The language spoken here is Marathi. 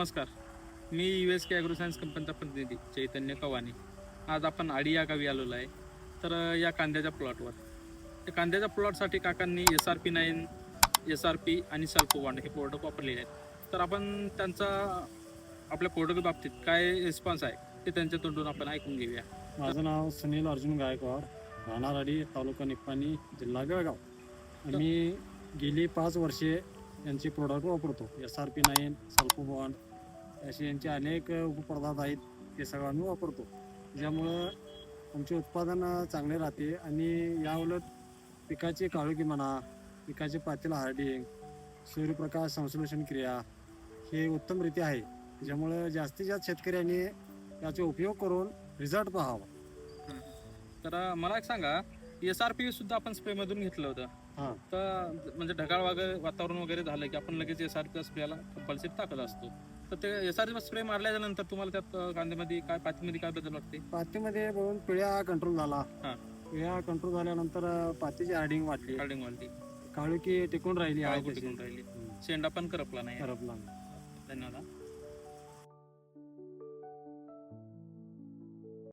नमस्कार. मी USK ॲग्रो सायन्स कंपनीचा प्रतिनिधी चैतन्य कवानी. आज आपण आडी या गावी आलेलो आहे. तर या कांद्याच्या प्लॉटवर त्या कांद्याच्या प्लॉटसाठी काकांनी SRP9, SRP आणि सल्फोबॉन्ड हे प्रोडक्ट वापरलेले आहेत. तर आपण त्यांचा आपल्या प्रोडक्ट बाबतीत काय रिस्पॉन्स आहे ते त्यांच्या तोंडून आपण ऐकून घेऊया. माझं नाव सुनील अर्जुन गायकवाड, राहणार आडी, तालुका निप्पाणी, जिल्हा बेळगाव. आम्ही गेली 5 वर्षे यांची प्रोडक्ट वापरतो. SRP9, सल्फोबॉन्ड असे यांचे अनेक उपपदार्थ आहेत, ते सगळं आम्ही वापरतो. ज्यामुळं आमचे उत्पादन चांगले राहते आणि याउलट पिकाची काळोखी म्हणा, पिकाचे पातेला हार्डिंग, सूर्यप्रकाश संश्लेषण क्रिया हे उत्तमरित्या आहे. ज्यामुळं जास्तीत जास्त शेतकऱ्यांनी याचा उपयोग करून रिझल्ट पाहावा. तर मला एक सांगा, SRP सुद्धा आपण स्प्रेमधून घेतलं होतं. हां, तर म्हणजे ढगाळ वातावरण वगैरे झालं की आपण लगेच SRP स्प्रेला कंपल्सरी टाकत असतो. तर ते SRP स्प्रे मारल्याच्या नंतर तुम्हाला त्यात कांद्यामध्ये काय पातीमध्ये काय बदल वाटते? पातीमध्ये बघून पिळ्या कंट्रोल झाला. हां. पिळ्या कंट्रोल झाल्यानंतर पातीची हार्डिंग वाढली, काळिंग वाढली, काळुकी टिकून राहिली आहे काळोखी तशी. टिकून राहिली, शेंडा पण करपला नाही. करपला. धन्यवाद.